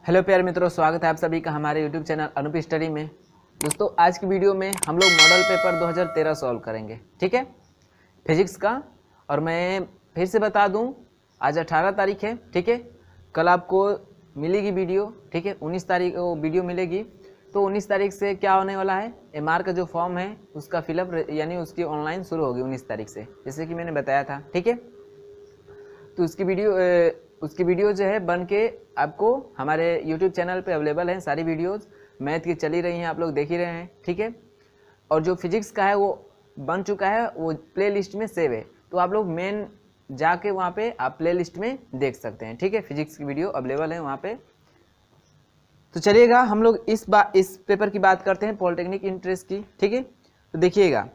Hello प्यारे मित्रों, स्वागत है आप सभी का हमारे यूट्यूब चैनल अनूप स्टडी में। दोस्तों, आज की वीडियो में हम लोग मॉडल पेपर 2013 सॉल्व करेंगे, ठीक है, फिजिक्स का। और मैं फिर से बता दूं, आज 18 तारीख है, ठीक है। कल आपको मिलेगी वीडियो, ठीक है, 19 तारीख को वीडियो मिलेगी। तो 19 तारीख से क्या होने वाला है, MR का जो फॉर्म है उसका फिलअप यानी उसकी ऑनलाइन शुरू होगी 19 तारीख से, जैसे कि मैंने बताया था, ठीक है। तो उसकी वीडियो जो है बन के आपको हमारे YouTube चैनल पे अवेलेबल है। सारी वीडियोस मैथ की चली रही हैं, आप लोग देख ही रहे हैं, ठीक है। और जो फिजिक्स का है वो बन चुका है, वो प्ले लिस्ट में सेव है। तो आप लोग मेन जाके वहाँ पे आप प्ले लिस्ट में देख सकते हैं, ठीक है। फिजिक्स की वीडियो अवेलेबल है वहाँ पे। तो चलिएगा हम लोग इस पेपर की बात करते हैं, पॉलिटेक्निक इंट्रेंस की, ठीक है। तो देखिएगा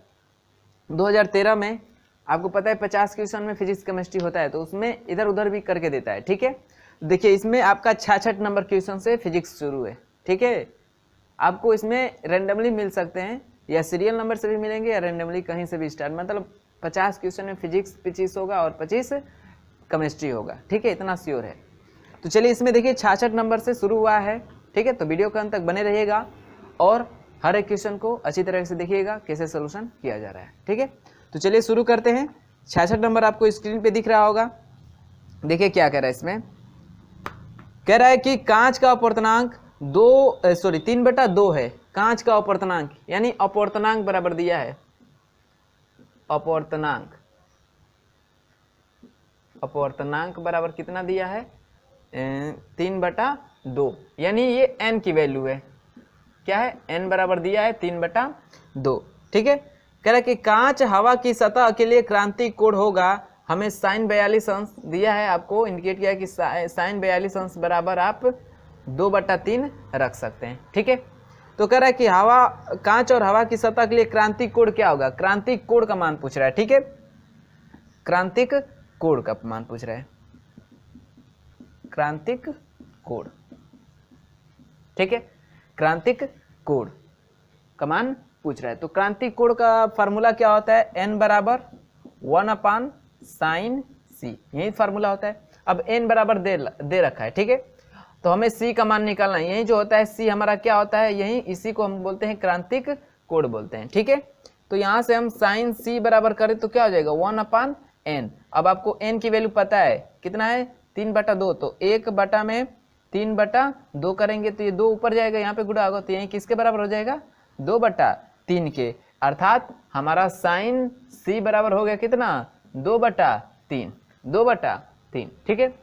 2013 में आपको पता है 50 क्वेश्चन में फिजिक्स केमिस्ट्री होता है, तो उसमें इधर उधर भी करके देता है, ठीक है। देखिए इसमें आपका 66 नंबर क्वेश्चन से फिजिक्स शुरू है, ठीक है। आपको इसमें रेंडमली मिल सकते हैं, या सीरियल नंबर से भी मिलेंगे या रेंडमली कहीं से भी स्टार्ट, मतलब 50 क्वेश्चन में फिजिक्स 25 होगा और 25 केमिस्ट्री होगा, ठीक है, इतना श्योर है। तो चलिए इसमें देखिए 66 नंबर से शुरू हुआ है, ठीक है। तो वीडियो के अंत तक बने रहिएगा और हर एक क्वेश्चन को अच्छी तरह से देखिएगा कैसे सोल्यूशन किया जा रहा है, ठीक है। तो चलिए शुरू करते हैं। 66 नंबर आपको स्क्रीन पे दिख रहा होगा। देखिए क्या कह रहा है इसमें, कह रहा है कि कांच का अपवर्तनांक 3/2 है। कांच का अपवर्तनांक यानी अपवर्तनांक बराबर दिया है, अपवर्तनांक बराबर कितना दिया है, 3/2, यानी ये n की वैल्यू है। क्या है, n बराबर दिया है 3/2, ठीक है। कह रहा है कि कांच हवा की सतह के लिए क्रांतिक कोण होगा। हमें साइन 42 अंश दिया है, आपको इंडिकेट किया है कि साइन 42 अंश बराबर आप 2/3 रख सकते हैं, ठीक है। तो कह रहा है कि कांच और हवा की सतह के लिए क्रांतिक कोण क्या होगा, क्रांतिक कोण का मान पूछ रहा है, ठीक है। क्रांतिक कोण का मान पूछ रहा है, क्रांतिक कोण, ठीक है, क्रांतिक कोण का मान पूछ रहा है। तो क्रांतिक कोण का फार्मूला क्या होता है, n बराबर 1/sin c, यही फार्मूला होता है। अब n बराबर दे रखा है, ठीक है। तो हमें c का मान निकालना है, यही जो होता है c हमारा क्या होता है, यही इसी को हम बोलते हैं क्रांतिक कोण बोलते हैं, ठीक है। तो यहाँ से हम sin c बराबर करें तो क्या हो जाएगा 1/n। अब आपको n की वैल्यू पता है कितना है, 3/2, तो 1 में 3/2 करेंगे तो ये 2 ऊपर जाएगा, यहाँ पे गुणा होगा, तो यही किसके बराबर हो जाएगा 2/3 के, अर्थात हमारा साइन c बराबर हो गया कितना 2/3, ठीक है।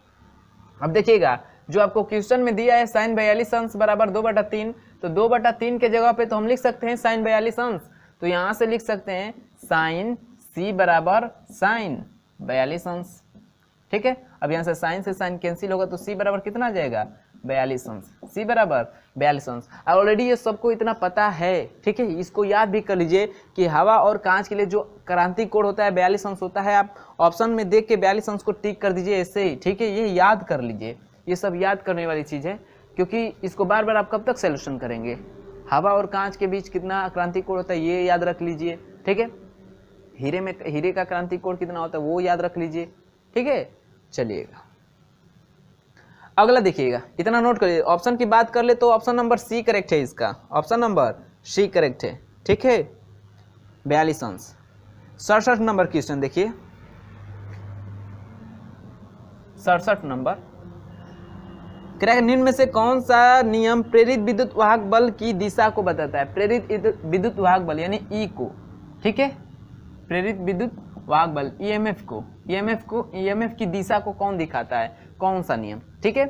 अब देखिएगा जो आपको क्वेश्चन में दिया है साइन 42 अंश बराबर 2/3, तो 2/3 के जगह पे तो हम लिख सकते हैं साइन 42 अंश, तो यहाँ से लिख सकते हैं साइन c बराबर साइन 42 अंश, ठीक है। अब यहाँ से साइन कैंसिल होगा तो c बराबर कितना आ जाएगा 42 अंश, c बराबर 42 अंश। ऑलरेडी ये सबको इतना पता है, ठीक है। इसको याद भी कर लीजिए कि हवा और कांच के लिए जो क्रांतिक कोण होता है 42 अंश होता है। आप ऑप्शन में देख के 42 अंश को टिक कर दीजिए ऐसे ही, ठीक है। ये याद कर लीजिए, ये सब याद करने वाली चीज़ है, क्योंकि इसको बार बार आप कब तक सोल्यूशन करेंगे। हवा और कांच के बीच कितना क्रांतिक कोण होता है ये याद रख लीजिए, ठीक है। हीरे का क्रांतिक कोण कितना होता है वो याद रख लीजिए, ठीक है। चलिएगा अगला देखिएगा, इतना नोट करिए। ऑप्शन की बात कर ले तो ऑप्शन नंबर सी करेक्ट है, इसका ऑप्शन नंबर सी करेक्ट है, ठीक है, 42 अंश। 67 नंबर क्वेश्चन देखिए, 67 नंबर कह है निम्न में से कौन सा नियम प्रेरित विद्युत वाहक बल की दिशा को बताता है, प्रेरित विद्युत वाहक बल यानी ई को, ठीक है, प्रेरित विद्युत वाहक बल ईएमएफ की दिशा को कौन दिखाता है, कौन सा नियम, ठीक है।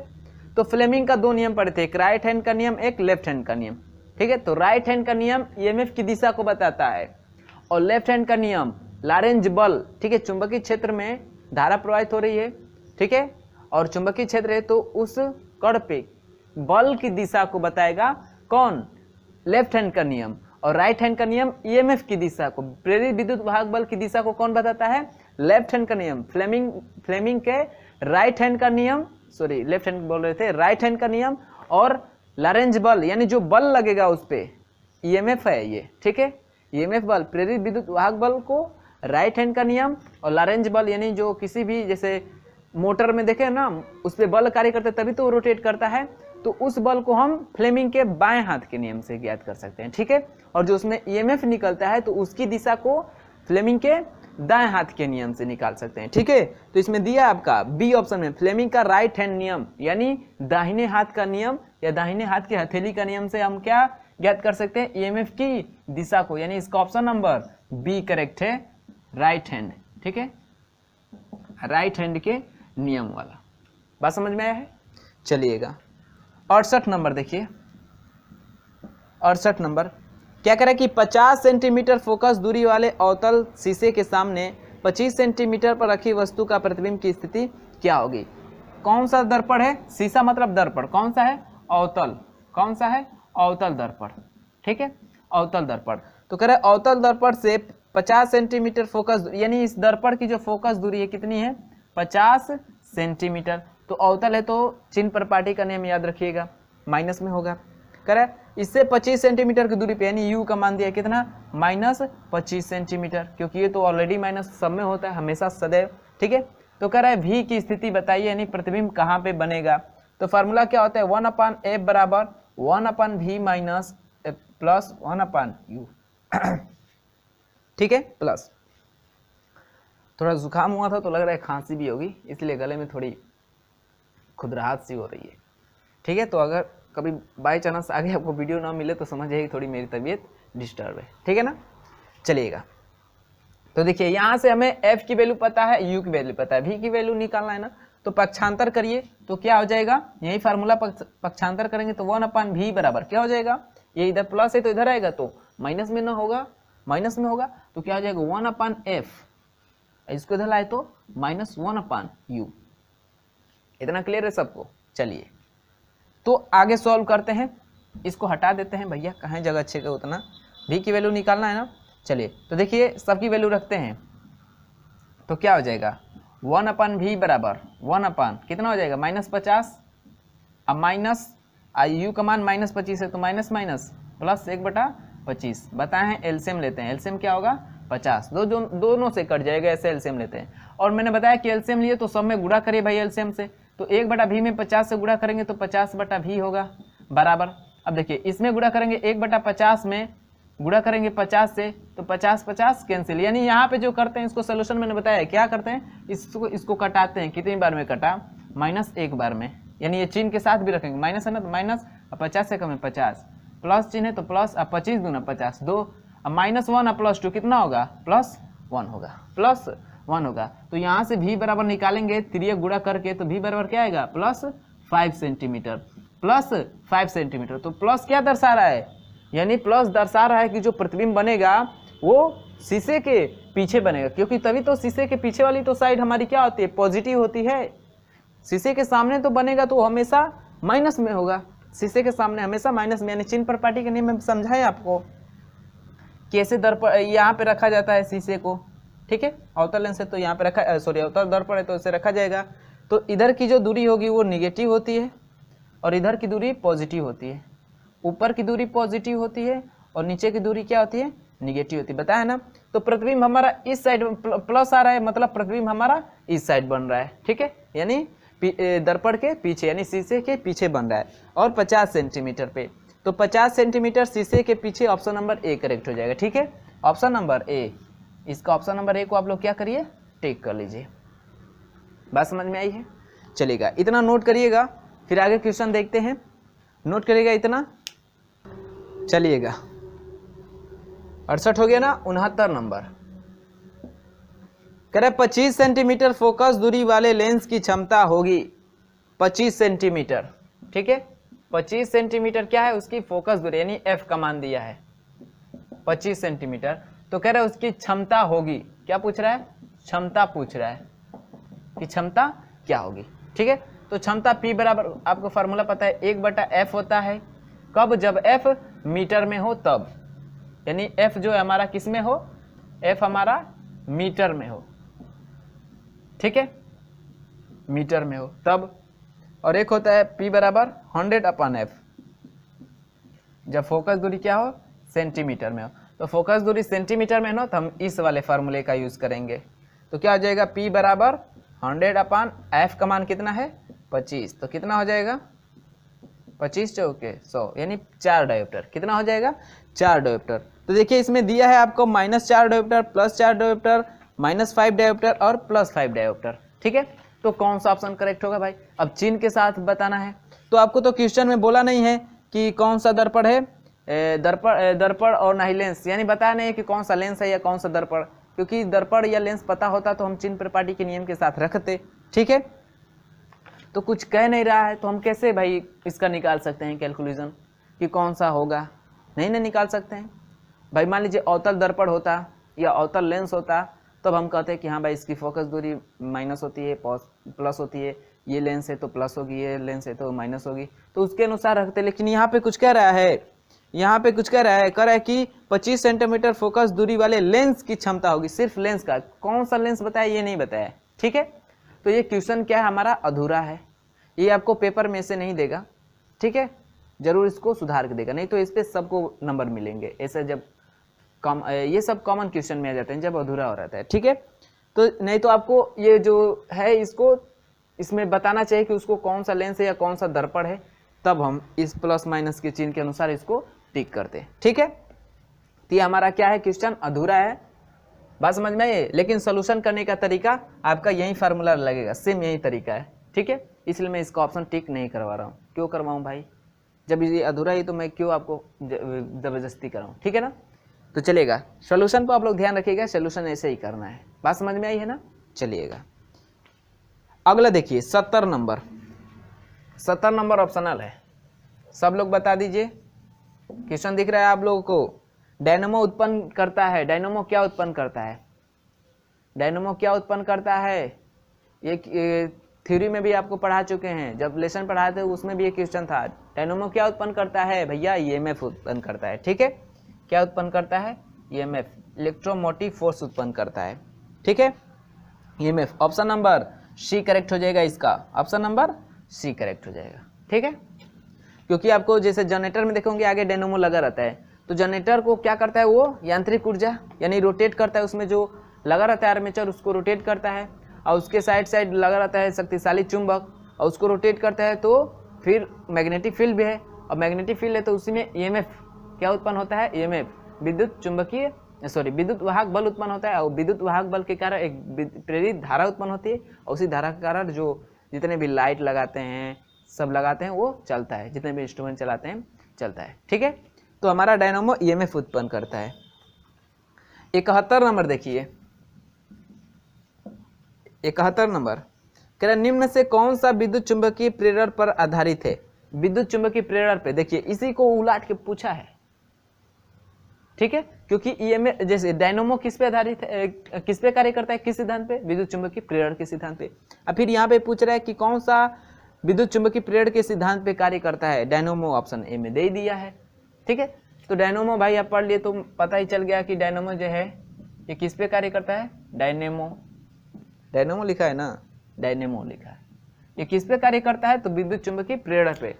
तो फ्लेमिंग का 2 नियम पढ़े थे, एक राइट हैंड का नियम, एक लेफ्ट हैंड का नियम, ठीक है। तो राइट हैंड का नियम ईएमएफ की दिशा को बताता है, और लेफ्ट हैंड का नियम लॉरेंज बल, ठीक है, चुंबकीय क्षेत्र में धारा प्रवाहित हो रही है, ठीक है, और चुंबकीय क्षेत्र है तो उस कण पे बल की दिशा को बताएगा कौन, लेफ्ट हैंड का नियम। और राइट हैंड का नियम ईएमएफ की दिशा को, प्रेरित विद्युत वाहक बल की दिशा को कौन बताता है, लेफ्ट हैंड का नियम। फ्लेमिंग के राइट हैंड का नियम, सॉरी लेफ्ट हैंड बोल रहे थे, राइट हैंड का नियम, और लॉरेंज बल यानी जो बल लगेगा उस पे ईएमएफ है ये, ठीक है। ईएमएफ बल प्रेरित विद्युत वाहक बल को राइट हैंड का नियम, और लॉरेंज बल यानी जो किसी भी जैसे मोटर में देखे ना उस पर बल कार्य करता है तभी तो रोटेट करता है, तो उस बल को हम फ्लेमिंग के बाएं हाथ के नियम से ज्ञात कर सकते हैं, ठीक है। और जो उसमें ईएमएफ निकलता है तो उसकी दिशा को फ्लेमिंग के दाएं हाथ के नियम से निकाल सकते हैं, ठीक है। तो इसमें दिया आपका बी ऑप्शन में फ्लेमिंग का राइट हैंड नियम यानी दाहिने हाथ का नियम या दाहिने हाथ की हथेली का नियम से हम क्या ज्ञात कर सकते हैं, ईएमएफ की दिशा को, यानी इसका ऑप्शन नंबर बी करेक्ट है, राइट हैंड, ठीक है, राइट हैंड के नियम वाला। बात समझ में आया है। चलिएगा 68 नंबर देखिए, 68 नंबर क्या करें कि 50 सेंटीमीटर फोकस दूरी वाले अवतल शीशे के सामने 25 सेंटीमीटर पर रखी वस्तु का प्रतिबिंब की स्थिति क्या होगी। कौन सा दर्पण है, शीशा मतलब दर्पण, कौन सा है, अवतल, कौन सा है, अवतल दर्पण, ठीक है, अवतल दर्पण। तो कह रहे अवतल दर्पण से 50 सेंटीमीटर फोकस, यानी इस दर्पण की जो फोकस दूरी है कितनी है, 50 सेंटीमीटर। तो अवतल है तो चिन्ह परिपाटी का नियम याद रखिएगा, माइनस में होगा। कह रहे इससे 25 सेंटीमीटर की दूरी पे, यानी यू का मान दिया कितना, -25 सेंटीमीटर, क्योंकि ये तो ऑलरेडी माइनस सब में होता है हमेशा सदैव, ठीक है। तो कह रहा है वी की स्थिति बताइए, यानी प्रतिबिंब कहाँ पे बनेगा। तो फार्मूला क्या होता है, 1/f बराबर 1/v माइनस प्लस 1/u, ठीक है, प्लस। थोड़ा जुकाम हुआ था तो लग रहा है खांसी भी होगी, इसलिए गले में थोड़ी खुदराहट सी हो रही है, ठीक है। तो अगर कभी बाय चांस आगे आपको वीडियो ना मिले तो समझ जाइए थोड़ी मेरी तबीयत डिस्टर्ब है, ठीक है ना। चलिएगा तो देखिए यहाँ से हमें f की वैल्यू पता है, u की वैल्यू पता है, v की वैल्यू निकालना है ना। तो पक्षांतर करिए तो क्या हो जाएगा, यही फार्मूला पक्षांतर करेंगे तो 1/v बराबर क्या हो जाएगा, ये इधर प्लस है तो इधर आएगा तो माइनस में ना होगा, माइनस में होगा तो क्या हो जाएगा 1/f, इसको इधर लाए तो -1/u। इतना क्लियर है सबको। चलिए तो आगे सॉल्व करते हैं, इसको हटा देते हैं भैया, कहाँ जगह अच्छे का उतना, v की वैल्यू निकालना है ना। चलिए तो देखिए सबकी वैल्यू रखते हैं तो क्या हो जाएगा 1/v बराबर 1/ कितना हो जाएगा -50, अब माइनस u का मान -25 है तो माइनस माइनस प्लस 1/25। बताए हैं एलसीएम लेते हैं, एलसीएम क्या होगा 50, दोनों से कट जाएगा, ऐसे एलसीएम लेते हैं। और मैंने बताया कि एलसीएम लिए तो सब में गुणा करिए भाई एलसीएम से, तो 1/v में 50 से गुणा करेंगे तो 50/v होगा बराबर। अब देखिए इसमें गुणा करेंगे 1/50 में गुणा करेंगे 50 से तो 50 कैंसिल, यानी यहाँ पे जो करते हैं इसको सोल्यूशन मैंने बताया क्या करते हैं, इसको कटाते हैं, कितनी बार में कटा, -1 बार में, यानी ये चिन्ह के साथ भी रखेंगे, माइनस है ना तो माइनस, 50 से कम है 50, प्लस चिन्ह है तो प्लस, अब 25 दूना 50, 2, अब -1 और +2 कितना होगा, +1 होगा, +1 होगा। तो यहाँ से v बराबर निकालेंगे त्रिय गुणा करके तो v बराबर क्या आएगा +5 सेंटीमीटर, +5 सेंटीमीटर। तो प्लस क्या दर्शा रहा है, यानी प्लस दर्शा रहा है कि जो प्रतिबिंब बनेगा वो शीशे के पीछे बनेगा, क्योंकि तभी तो शीशे के पीछे वाली तो साइड हमारी क्या होती है, पॉजिटिव होती है। शीशे के सामने तो बनेगा तो हमेशा माइनस में होगा, शीशे के सामने हमेशा माइनस में, यानी चिन्ह परिपाटी के नियम में समझाए आपको कैसे दर्पण यहाँ पे रखा जाता है शीशे को, ठीक है। अवतल लेंस है तो यहाँ पे रखा, सॉरी अवतल दर्पण है तो इसे रखा जाएगा। तो इधर की जो दूरी होगी वो निगेटिव होती है और इधर की दूरी पॉजिटिव होती है, ऊपर की दूरी पॉजिटिव होती है और नीचे की दूरी क्या होती है, निगेटिव होती है, बताया ना। तो प्रतिबिंब हमारा इस साइड प्लस आ रहा है, मतलब प्रतिबिंब हमारा इस साइड बन रहा है, ठीक है, यानी दर्पण के पीछे यानी शीशे के पीछे बन रहा है और 50 सेंटीमीटर पे। तो 50 सेंटीमीटर शीशे के पीछे ऑप्शन नंबर ए करेक्ट हो जाएगा, ठीक है, ऑप्शन नंबर ए। इसका ऑप्शन नंबर ए को आप लोग क्या करिए, टिक कर लीजिए। बात समझ में आई है। चलिएगा इतना नोट करिएगा, फिर आगे क्वेश्चन देखते हैं, नोट करिएगा इतना। चलिएगा 68 हो गया ना। 69 नंबर कह रहे 25 सेंटीमीटर फोकस दूरी वाले लेंस की क्षमता होगी 25 सेंटीमीटर, ठीक है। 25 सेंटीमीटर क्या है उसकी फोकस दूरी, यानी f का मान दिया है 25 सेंटीमीटर। तो कह रहे उसकी क्षमता होगी, क्या पूछ रहा है, क्षमता पूछ रहा है कि क्षमता क्या होगी, ठीक है। तो क्षमता P बराबर आपको फार्मूला पता है 1/f होता है, कब, जब f मीटर में हो तब, यानी f जो है हमारा किस में हो, f हमारा मीटर में हो, ठीक है, मीटर में हो तब। और एक होता है P बराबर 100/f, जब फोकस दूरी क्या हो, सेंटीमीटर में हो। तो फोकस दूरी सेंटीमीटर में हो तो हम इस वाले फार्मूले का यूज करेंगे। तो क्या हो जाएगा P बराबर 100/f का मान कितना है 25, तो कितना हो जाएगा 25 चौके 100 यानी 4 डायोप्टर। कितना हो जाएगा? 4 डायोप्टर। तो देखिए इसमें दिया है आपको -4 डायोप्टर, +4 डायोप्टर, -5 डायोप्टर और +5 डायोप्टर। ठीक है, तो कौन सा ऑप्शन करेक्ट होगा भाई? अब चिन्ह के साथ बताना है। तो आपको तो क्वेश्चन में बोला नहीं है कि कौन सा दर्पण है, दर्पण और ना ही लेंस, यानी बताया नहीं है कि कौन सा लेंस है या कौन सा दर्पण, क्योंकि दर्पण या लेंस पता होता तो हम चिन्ह प्रपाटी के नियम के साथ रखते। ठीक है, तो कुछ कह नहीं रहा है तो हम कैसे भाई इसका निकाल सकते हैं कैलकुलेशन कि कौन सा होगा? नहीं निकाल सकते हैं भाई। मान लीजिए अवतल दर्पण होता या अवतल लेंस होता तब हम कहते हैं कि हाँ भाई इसकी फोकस दूरी माइनस होती है, प्लस होती है, ये लेंस है तो प्लस होगी, ये लेंस है तो माइनस होगी, तो उसके अनुसार रखते। लेकिन यहाँ पे कुछ कह रहा है, यहाँ पे कुछ कह रहा है कि 25 सेंटीमीटर फोकस दूरी वाले लेंस की क्षमता होगी। सिर्फ लेंस का, कौन सा लेंस बताया ये नहीं बताया। ठीक है, तो ये क्वेश्चन क्या है हमारा? अधूरा है। ये आपको पेपर में से नहीं देगा। ठीक है, जरूर इसको सुधार के देगा, नहीं तो इस पर सबको नंबर मिलेंगे। ऐसा जब ये सब कॉमन क्वेश्चन में आ जाते हैं जब अधूरा हो रहता है। ठीक है, तो नहीं तो आपको ये जो है इसको इसमें बताना चाहिए कि उसको कौन सा लेंस है या कौन सा दर्पण है, तब हम इस प्लस माइनस के चिन्ह के अनुसार इसको टिक करते हैं। ठीक है, तो ये हमारा क्या है? क्वेश्चन अधूरा है, बात समझ में आई? लेकिन सोल्यूशन करने का तरीका आपका यही फार्मूला लगेगा, सेम यही तरीका है। ठीक है, इसलिए मैं इसका ऑप्शन टिक नहीं करवा रहा हूँ। क्यों करवाऊँ भाई? जब ये अधूरा ही तो मैं क्यों आपको जबरदस्ती कराऊँ? ठीक है ना, तो चलेगा। सोल्यूशन पर आप लोग ध्यान रखिएगा, सोल्यूशन ऐसे ही करना है। बात समझ में आई है ना? चलिएगा अगला देखिए 70 नंबर। 70 नंबर ऑप्शनल है, सब लोग बता दीजिए। क्वेश्चन दिख रहा है आप लोगों को? डायनेमो उत्पन्न करता है। डायनेमो क्या उत्पन्न करता है? डायनेमो क्या उत्पन्न करता है? ये थ्योरी में भी आपको पढ़ा चुके हैं, जब लेसन पढ़ाए थे उसमें भी एक क्वेश्चन था। डायनेमो क्या उत्पन्न करता है भैया? ईएमएफ उत्पन्न करता है। ठीक है, क्या उत्पन्न करता है? ईएमएफ, इलेक्ट्रोमोटिव फोर्स उत्पन्न करता है। ठीक है, EMF. Option number C correct हो जाएगा इसका, ऑप्शन नंबर सी करेक्ट हो जाएगा। ठीक है, क्योंकि आपको जैसे जनरेटर में देखोगे आगे डायनेमो लगा रहता है, तो जनरेटर को क्या करता है? वो यांत्रिक ऊर्जा यानी रोटेट करता है, उसमें जो लगा रहता है आर्मेचर उसको रोटेट करता है, और उसके साइड साइड लगा रहता है शक्तिशाली चुंबक और उसको रोटेट करता है। तो फिर मैग्नेटिक फील्ड भी है, और मैग्नेटिक फील्ड है तो उसी में ईएमएफ क्या उत्पन्न होता है? ईएमएफ, विद्युत वाहक बल उत्पन्न होता है, और विद्युत वाहक बल के कारण एक प्रेरित धारा उत्पन्न होती है, और उसी धारा के कारण जो जितने भी लाइट लगाते हैं सब लगाते हैं वो चलता है, जितने भी इंस्ट्रूमेंट चलाते हैं चलता है। ठीक है, तो हमारा डायनामो ईएमएफ उत्पन्न करता है। 71 नंबर देखिए, 71 नंबर कह रहा निम्न से कौन सा विद्युत चुंबकीय प्रेरण पर आधारित है? विद्युत चुंबकीय प्रेरण पे देखिए, इसी को उलाट के पूछा है। ठीक है, क्योंकि ईएमएफ जैसे डायनामो किस पे आधारित है, किस पे कार्य करता है, किस सिद्धांत पे? विद्युत चुंबकीय प्रेरण के सिद्धांत पे। अब फिर यहाँ पे पूछ रहा है कि कौन सा विद्युत चुंबकीय प्रेरण के सिद्धांत पे कार्य करता है? डायनामो, ऑप्शन ए में दे दिया है। ठीक है, तो डायनामो भाई आप पढ़ लिए तो पता ही चल गया कि डायनामो जो है ये किस पे कार्य करता है? डायनामो लिखा है ना, डायनेमो लिखा है। ये किस पे कार्य करता है? तो विद्युत चुंबकीय प्रेरण पे।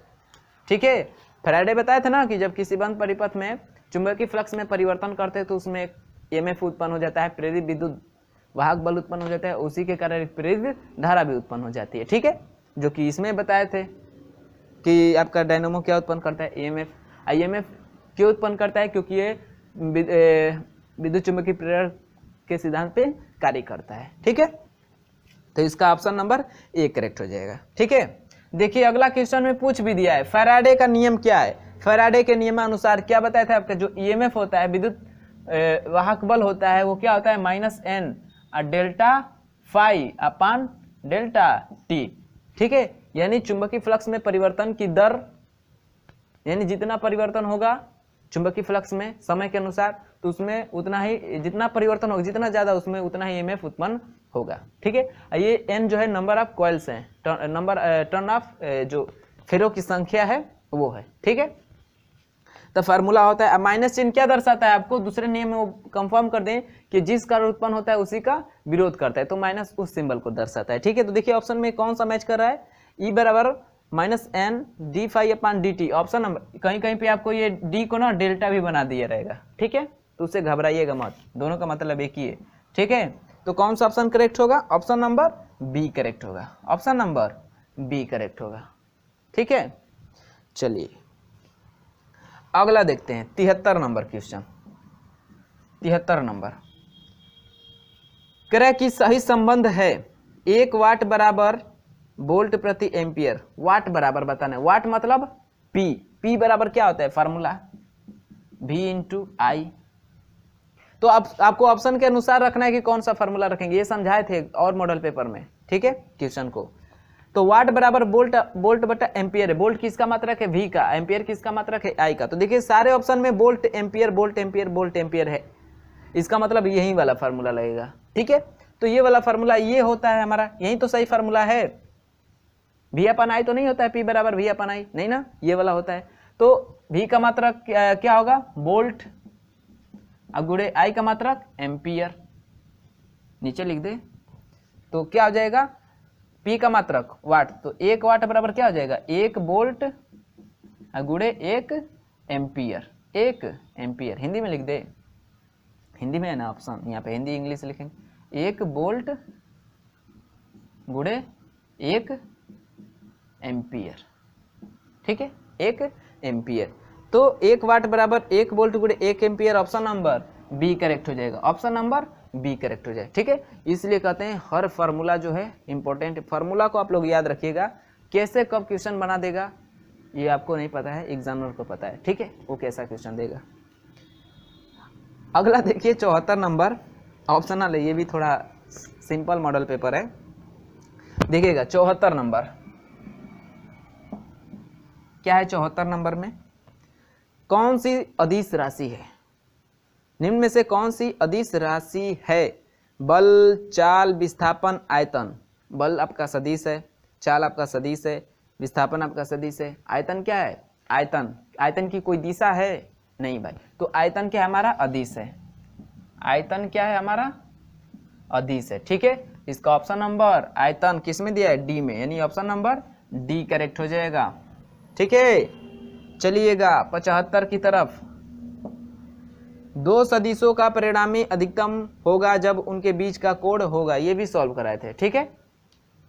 ठीक है, फैराडे बताया था ना कि जब किसी बंद परिपथ में चुंबकीय फ्लक्स में परिवर्तन करते हैं तो उसमें ईएमएफ उत्पन्न हो जाता है, प्रेरित विद्युत वाहक बल उत्पन्न हो जाता है, उसी के कारण प्रेरित धारा भी उत्पन्न हो जाती है। ठीक है, जो कि इसमें बताए थे कि आपका डायनामो क्या उत्पन्न करता है? ईएमएफ। ईएमएफ क्यों उत्पन्न करता है? क्योंकि ये विद्युत चुंबकीय प्रेरण के सिद्धांत पे कार्य करता है। ठीक है, तो इसका ऑप्शन नंबर ए करेक्ट हो जाएगा। ठीक है, देखिए अगला क्वेश्चन में पूछ भी दिया है फैराडे का नियम क्या है? फैराडे के नियमानुसार क्या बताया था आपका? जो ईएमएफ होता है, विद्युत वाहक बल होता है, वो क्या होता है? -n delta phi upon delta T. ठीक है, यानी चुंबकीय फ्लक्स में परिवर्तन की दर, यानी जितना परिवर्तन होगा चुंबकीय फ्लक्स में समय के अनुसार, तो उसमें उतना ही, जितना परिवर्तन होगा जितना ज्यादा उसमें उतना ही ईएमएफ उत्पन्न होगा। ठीक है, ये n जो है नंबर ऑफ कॉइल्स हैं, टर्न ऑफ जो फेरों की संख्या है वो है। ठीक है, तो फार्मूला होता है। अब माइनस चिन्ह क्या दर्शाता है? आपको दूसरे नियम में वो कंफर्म कर दें कि जिस कारण उत्पन्न होता है उसी का विरोध करता है, तो माइनस उस सिंबल को दर्शाता है। ठीक है, तो देखिए ऑप्शन में कौन सा मैच कर रहा है? E बराबर -n डी फाई अपान डी टी। ऑप्शन नंबर कहीं कहीं पे आपको ये डी को ना डेल्टा भी बना दिया रहेगा। ठीक है, तो उससे घबराइएगा मत, दोनों का मतलब एक ही है। ठीक है, तो कौन सा ऑप्शन करेक्ट होगा? ऑप्शन नंबर बी करेक्ट होगा, ऑप्शन नंबर बी करेक्ट होगा। ठीक है, चलिए अगला देखते हैं 73 नंबर क्वेश्चन। 73 नंबर कह रहा है कि सही संबंध है 1 वाट बराबर वोल्ट प्रति एम्पियर। वाट बराबर बताना है, वाट मतलब पी, पी बराबर क्या होता है फार्मूला V इंटू आई। तो आपको ऑप्शन के अनुसार रखना है कि कौन सा फार्मूला रखेंगे, ये समझाए थे और मॉडल पेपर में, ठीक है क्वेश्चन को। तो वाट बराबर वोल्ट, वोल्ट बटा एम्पियर है। वोल्ट किसका मात्रक है V का, एम्पियर किसका मात्रक है I का। तो देखिए सारे ऑप्शन में volt ampere volt ampere volt ampere है, इसका मतलब यही वाला फार्मूला लगेगा, ठीक है। तो ये वाला फार्मूला ये होता है हमारा, यही तो सही फार्मूला है। V अपन I तो नहीं होता है P बराबर V अपन I, नहीं ना, ये वाला होता है। तो V का मात्रक क्या होगा वोल्ट, अब गुणे I का मात्रक एम्पियर, नीचे लिख दे तो क्या हो जाएगा P का मात्रक वाट, तो 1 वाट बराबर क्या हो जाएगा 1 वोल्ट गुणे 1 एम्पियर, 1 एम्पियर। हिंदी में लिख दे, हिंदी में है ना ऑप्शन, यहाँ पे हिंदी इंग्लिश लिखेंगे। 1 वोल्ट गुणे 1 एम्पियर, ठीक है 1 एम्पियर। तो 1 वाट बराबर 1 वोल्ट गुणे 1 ampere, option number B correct हो जाएगा, ऑप्शन नंबर बी करेक्ट हो जाए, ठीक है। इसलिए कहते हैं हर फार्मूला जो है इंपॉर्टेंट, फार्मूला को आप लोग याद रखिएगा। कैसे कब क्वेश्चन बना देगा ये आपको नहीं पता है, एग्जामिनर को पता है, ठीक है वो कैसा क्वेश्चन देगा। अगला देखिए 74 नंबर, ऑप्शनल है, ये भी थोड़ा सिंपल मॉडल पेपर है। देखिएगा 74 नंबर क्या है। 74 नंबर में कौन सी अदिश राशि है, निम्न में से कौन सी अदिश राशि है। बल, चाल, विस्थापन, आयतन। बल आपका सदिश है, चाल आपका सदिश है, विस्थापन आपका सदिश है, आयतन क्या है आयतन, आयतन की कोई दिशा है नहीं भाई। तो आयतन क्या है हमारा अदिश है, आयतन क्या है हमारा अदिश है, ठीक है। इसका ऑप्शन नंबर आयतन किस में दिया है डी में, यानी ऑप्शन नंबर डी करेक्ट हो जाएगा, ठीक है। चलिएगा 75 की तरफ। 2 सदिशों का परिणामी अधिकतम होगा जब उनके बीच का कोण होगा, ये भी सॉल्व कराए थे, ठीक है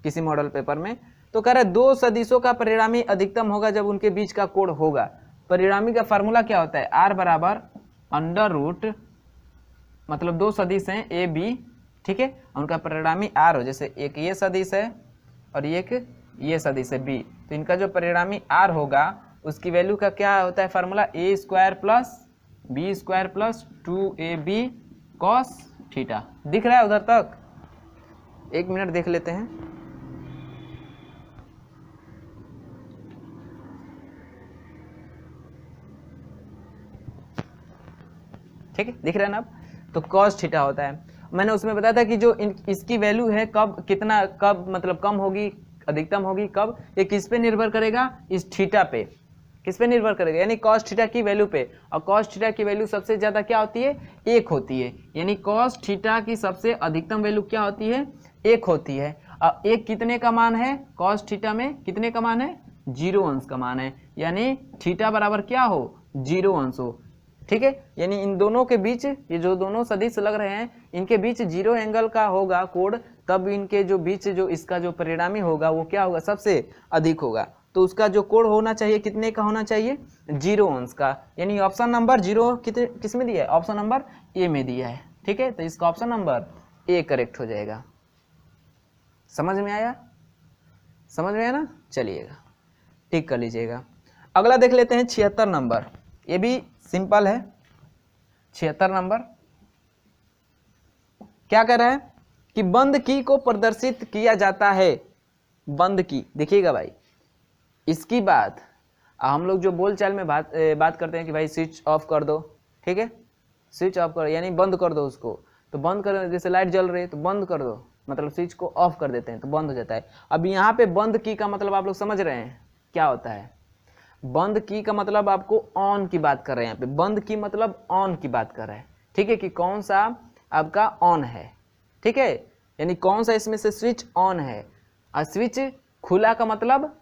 किसी मॉडल पेपर में। तो कह रहे 2 सदिशों का परिणामी अधिकतम होगा जब उनके बीच का कोण होगा। परिणामी का फार्मूला क्या होता है R बराबर अंडर रूट, मतलब 2 सदिश हैं ए बी, ठीक है, उनका परिणामी R हो, जैसे एक ये सदिश है और एक ये सदिश है बी, तो इनका जो परिणामी R होगा उसकी वैल्यू का क्या होता है formula A square plus B square plus 2AB cos theta. दिख रहा है उधर तक, 1 मिनट देख लेते हैं। ठीक है दिख रहा है ना। तो कॉस थीटा होता है, मैंने उसमें बताया था कि जो इसकी वैल्यू है कब कितना, कब मतलब कम होगी अधिकतम होगी कब, ये किस पे निर्भर करेगा इस थीटा पे, किस पे निर्भर करेगा यानी कॉस थीटा की वैल्यू पे। और कॉस थीटा की वैल्यू सबसे ज्यादा क्या होती है 1 होती है, यानी कॉस थीटा की सबसे अधिकतम वैल्यू क्या होती है 1 होती है। और 1 कितने का मान है कॉस थीटा में, कितने का मान है 0 अंश का मान है, यानी थीटा बराबर क्या हो 0 अंश हो, ठीक है। यानी इन दोनों के बीच, ये जो दोनों सदिश लग रहे हैं इनके बीच 0 एंगल का होगा कोण, तब इनके जो बीच जो इसका जो परिणामी होगा वो क्या होगा सबसे अधिक होगा। तो उसका जो कोण होना चाहिए कितने का होना चाहिए 0 अंश का, यानी ऑप्शन नंबर 0 किस में दिया है ऑप्शन नंबर ए में दिया है, ठीक है। तो इसका ऑप्शन नंबर ए करेक्ट हो जाएगा। समझ में आया, समझ में आया ना, चलिएगा ठीक कर लीजिएगा। अगला देख लेते हैं 76 नंबर, ये भी सिंपल है। 76 नंबर क्या कह रहा है कि बंद की को प्रदर्शित किया जाता है, बंद की देखिएगा भाई, इसकी बात हम लोग जो बोलचाल में बात करते हैं कि भाई स्विच ऑफ कर दो, ठीक है स्विच ऑफ कर यानी बंद कर दो उसको, तो बंद कर, जैसे लाइट जल रही है तो बंद कर दो, मतलब स्विच को ऑफ कर देते हैं तो बंद हो जाता है। अब यहाँ पे बंद की का मतलब आप लोग समझ रहे हैं क्या होता है, बंद की का मतलब आपको ऑन की बात कर रहे हैं, यहाँ पे बंद की मतलब ऑन की बात कर रहे हैं, ठीक है, कि कौन सा आपका ऑन है, ठीक है, यानी कौन सा इसमें से स्विच ऑन है। और स्विच खुला का मतलब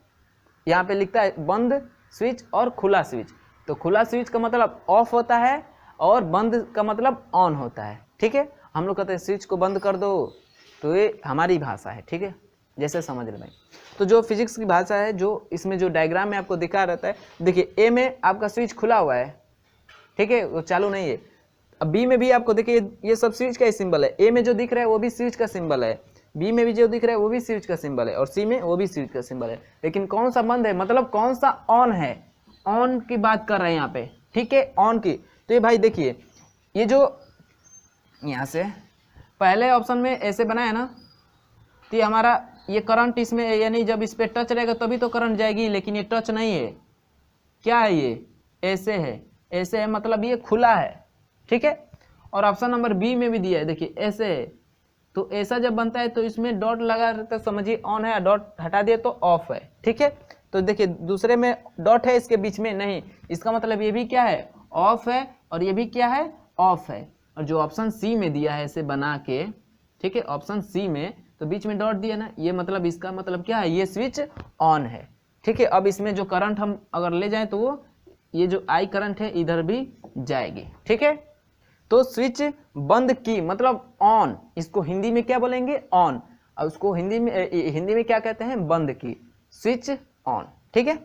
यहाँ पे लिखता है बंद स्विच और खुला स्विच, तो खुला स्विच का मतलब ऑफ होता है और बंद का मतलब ऑन होता है, ठीक है। हम लोग कहते हैं स्विच को बंद कर दो, तो ये हमारी भाषा है, ठीक है, जैसे समझ रहे भाई। तो जो फिजिक्स की भाषा है, जो इसमें जो डायग्राम में आपको दिखा रहता है, देखिए ए में आपका स्विच खुला हुआ है, ठीक है, वो चालू नहीं है। अब बी में भी आपको देखिए ये सब स्विच का ही सिंबल है, ए में जो दिख रहा है वो भी स्विच का सिंबल है, बी में भी जो दिख रहा है वो भी स्विच का सिंबल है, और सी में वो भी स्विच का सिंबल है। लेकिन कौन सा बंद है, मतलब कौन सा ऑन है, ऑन की बात कर रहे हैं यहाँ पे, ठीक है, ऑन की। तो ये भाई देखिए, ये जो यहाँ से पहले ऑप्शन में ऐसे बनाया ना, तो ये हमारा ये करंट इसमें, यानी जब इस पर टच रहेगा तभी तो करंट जाएगी, लेकिन ये टच नहीं है, क्या है ये, ऐसे है, ऐसे है, मतलब ये खुला है, ठीक है। और ऑप्शन नंबर बी में भी दिया है, देखिए ऐसे है, तो ऐसा जब बनता है तो इसमें डॉट लगा रहता है, समझिए ऑन है, डॉट हटा दिए तो ऑफ है, ठीक है। तो देखिए दूसरे में डॉट है, इसके बीच में नहीं, इसका मतलब ये भी क्या है, ऑफ है, और ये भी क्या है, ऑफ है। और जो ऑप्शन सी में दिया है ऐसे बना के, ठीक है, ऑप्शन सी में तो बीच में डॉट दिया ना, ये मतलब इसका मतलब क्या है, ये स्विच ऑन है, ठीक है। अब इसमें जो करंट हम अगर ले जाएं तो वो ये जो आई करंट है इधर भी जाएगी, ठीक है। तो स्विच बंद की मतलब ऑन, इसको हिंदी में क्या बोलेंगे, ऑन, और उसको हिंदी में क्या कहते हैं, बंद की, स्विच ऑन, ठीक है।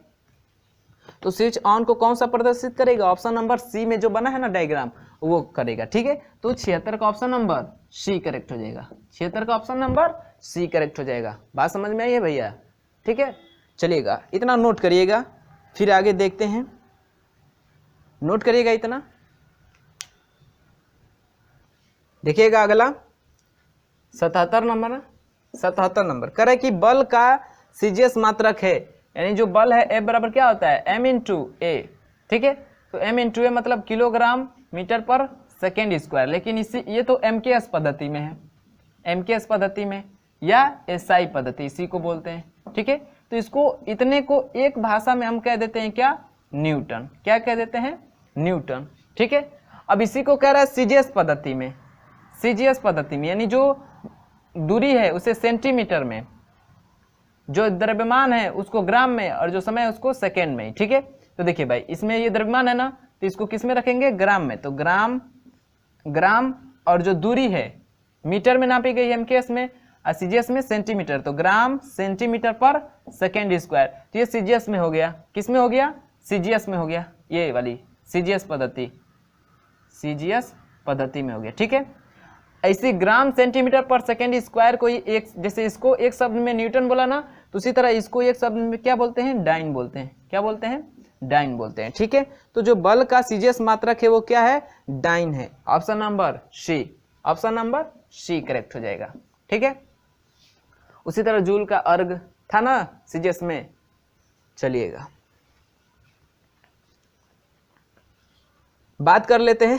तो स्विच ऑन को कौन सा प्रदर्शित करेगा, ऑप्शन नंबर सी में जो बना है ना डायग्राम, वो करेगा, ठीक है। तो 76 का ऑप्शन नंबर सी करेक्ट हो जाएगा, 76 का ऑप्शन नंबर सी करेक्ट हो जाएगा। बात समझ में आई है भैया, ठीक है। चलिएगा, इतना नोट करिएगा, फिर आगे देखते हैं, नोट करिएगा इतना। देखिएगा अगला 77 नंबर, 77 नंबर कह रहा है कि बल का सीजीएस मात्रक है, यानी जो बल है F बराबर क्या होता है, m इंटू ए, ठीक है। तो m इंटू ए मतलब किलोग्राम मीटर पर सेकेंड स्क्वायर, लेकिन इसी ये तो MKS पद्धति में है, MKS पद्धति में या SI पद्धति इसी को बोलते हैं, ठीक है। तो इसको इतने को एक भाषा में हम कह देते हैं क्या, न्यूटन, क्या कह देते हैं, न्यूटन, ठीक है। अब इसी को कह रहा है सीजीएस पद्धति में, सीजीएस पद्धति में यानी जो दूरी है उसे सेंटीमीटर में, जो द्रव्यमान है उसको ग्राम में, और जो समय है उसको सेकेंड में, ठीक है। तो देखिए भाई इसमें ये द्रव्यमान है ना, तो इसको किस में रखेंगे, ग्राम में, तो ग्राम, ग्राम, और जो दूरी है मीटर में नापी गई है MKS में, और सीजीएस में सेंटीमीटर, तो ग्राम सेंटीमीटर पर सेकेंड स्क्वायर। तो ये सीजीएस में हो गया, किस में हो गया, सीजीएस में हो गया, ये वाली सीजीएस पद्धति, सीजीएस पद्धति में हो गया, ठीक है। ऐसी ग्राम सेंटीमीटर पर सेकेंड स्क्वायर को एक, जैसे इसको एक शब्द में न्यूटन बोला ना, तो उसी तरह इसको एक शब्द में क्या बोलते हैं, डाइन बोलते हैं, क्या बोलते हैं, डाइन बोलते हैं, ठीक है। तो जो बल का सीजीएस मात्रक है वो क्या है, डाइन है, option number C, option number C correct हो जाएगा, ठीक है। उसी तरह जूल का अर्ग था ना सीजीएस में। चलिएगा बात कर लेते हैं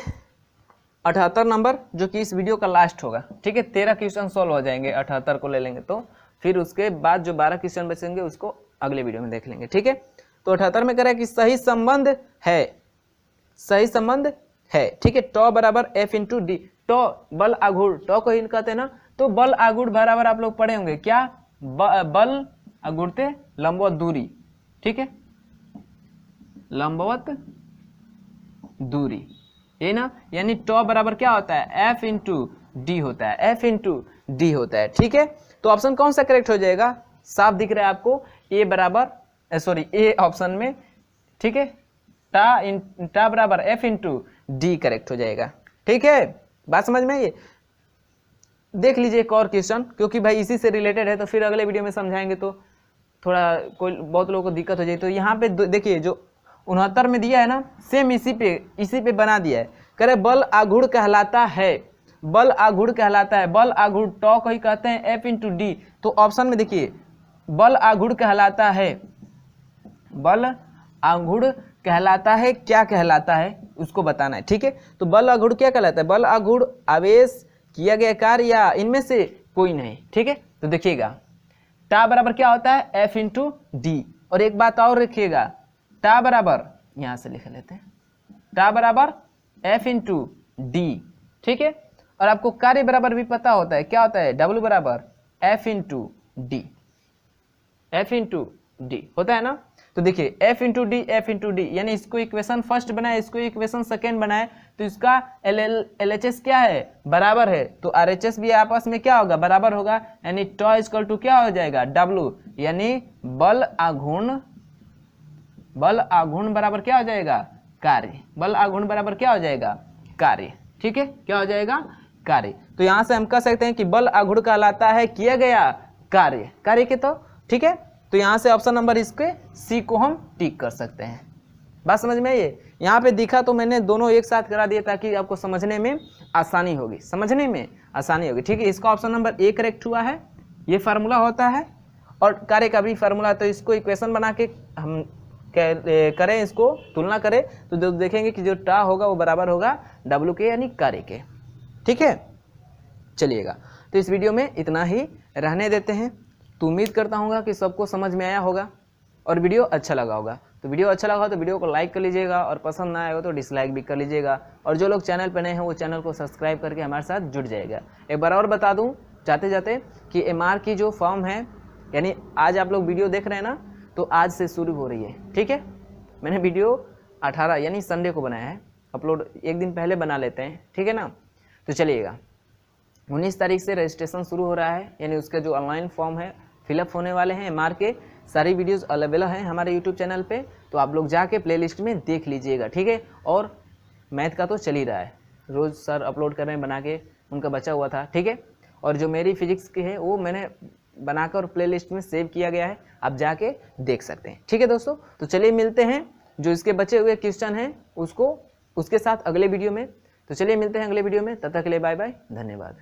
78 नंबर, जो कि इस वीडियो का लास्ट होगा, ठीक है। 13 क्वेश्चन सॉल्व हो जाएंगे, 78 को ले लेंगे तो फिर उसके बाद जो 12 क्वेश्चन बचेंगे उसको अगले वीडियो में देख लेंगे, ठीक है। तो 78 में कह रहा है कि सही संबंध है, सही संबंध है, ठीक है। टॉ बराबर F इंटू डी, टॉ बल आघूर्ण, टॉ को ही कहते हैं ना, तो बल आघूर्ण बराबर आप लोग पढ़े होंगे क्या, बल आघूर्णते लंबवत दूरी, ठीक है, लंबवत दूरी, ये ना, यानी टॉ बराबर क्या होता है, F इंटू डी होता है, F इंटू डी होता है, ठीक है। तो ऑप्शन कौन सा करेक्ट हो जाएगा, साफ दिख रहा है आपको, ए बराबर, सॉरी ए ऑप्शन में, ठीक है, टा बराबर F इंटू डी करेक्ट हो जाएगा, ठीक है। बात समझ में, ये देख लीजिए एक और क्वेश्चन, क्योंकि भाई इसी से रिलेटेड है, तो फिर अगले वीडियो में समझाएंगे तो थोड़ा कोई बहुत लोगों को दिक्कत हो जाए। तो यहाँ पे देखिए जो 69 में दिया है ना, सेम इसी पे बना दिया है, कह रहे बल आघूर्ण कहलाता है, बल आघूर्ण कहलाता है, बल आघूर्ण टॉ को ही कहते हैं F इंटू डी। तो ऑप्शन में देखिए बल आघूर्ण कहलाता है, बल आघूर्ण कहलाता है, क्या कहलाता है उसको बताना है, ठीक है। तो बल आघूर्ण क्या कहलाता है, बल आघूर्ण आवेश, किया गया कार्य या इनमें से कोई नहीं, ठीक है। तो देखिएगा टा बराबर क्या होता है, F इंटू डी। और एक बात और रखिएगा, टा बराबर, यहां से लिख लेते हैं, टा बराबर F इंटू डी, ठीक है। और आपको कार्य बराबर भी पता होता है, क्या होता है, W बराबर F into D, F into D होता है ना। तो देखिए एफ इंटू डी, यानी इसको इक्वेशन फर्स्ट बनाए, इसको इक्वेशन सेकेंड बनाए, तो इसका एल एच एस क्या है, बराबर है, तो आर एच एस भी आपस में क्या होगा, बराबर होगा, यानी टॉ इक्वल टू क्या हो जाएगा, डब्लू, यानी बल आघूर्ण बराबर क्या हो जाएगा, कार्य। बल आघूर्ण बराबर क्या हो जाएगा, कार्य। ठीक है, क्या हो जाएगा, कार्य। तो यहां से हम कह सकते हैं कि बल आघूर्ण कहलाता है किया गया कार्य के। तो ठीक है, तो यहां से ऑप्शन नंबर इसके सी को हम टिक कर सकते हैं। बात समझ में आई? यहाँ पे दिखा तो मैंने दोनों एक साथ करा दिया ताकि आपको समझने में आसानी होगी, ठीक है। इसका ऑप्शन नंबर ए करेक्ट हुआ है, ये फार्मूला होता है, और कार्य का भी फार्मूला। तो इसको इक्वेशन बना के हम करें, इसको तुलना करें, तो देखेंगे कि जो टा होगा वो बराबर होगा डब्ल्यू के, यानी कार्य के। ठीक है, चलिएगा, तो इस वीडियो में इतना ही रहने देते हैं। तो उम्मीद करता हूँ कि सबको समझ में आया होगा और वीडियो अच्छा लगा होगा। तो वीडियो अच्छा लगा तो वीडियो को लाइक कर लीजिएगा, और पसंद ना आए हो तो डिसलाइक भी कर लीजिएगा। और जो लोग चैनल पर नए हैं वो चैनल को सब्सक्राइब करके हमारे साथ जुड़ जाएगा। एक बार और बता दूं जाते जाते कि एमआर की जो फॉर्म है, यानी आज आप लोग वीडियो देख रहे हैं ना, तो आज से शुरू हो रही है। ठीक है, मैंने वीडियो 18 यानी संडे को बनाया है, अपलोड एक दिन पहले बना लेते हैं। ठीक है ना, तो चलिएगा 19 तारीख से रजिस्ट्रेशन शुरू हो रहा है, यानी उसका जो ऑनलाइन फॉर्म है फिलअप होने वाले हैं। एमआर के सारी वीडियोस अवेलेबल हैं हमारे यूट्यूब चैनल पे, तो आप लोग जाके प्लेलिस्ट में देख लीजिएगा। ठीक है, और मैथ का तो चल ही रहा है, रोज़ सर अपलोड कर रहे हैं बना के, उनका बचा हुआ था। ठीक है, और जो मेरी फिजिक्स की है वो मैंने बनाकर प्लेलिस्ट में सेव किया गया है, आप जाके देख सकते हैं। ठीक है दोस्तों, तो चलिए मिलते हैं, जो इसके बचे हुए क्वेश्चन हैं उसके साथ अगले वीडियो में। तो चलिए मिलते हैं अगले वीडियो में, तब तक के लिए बाय बाय, धन्यवाद।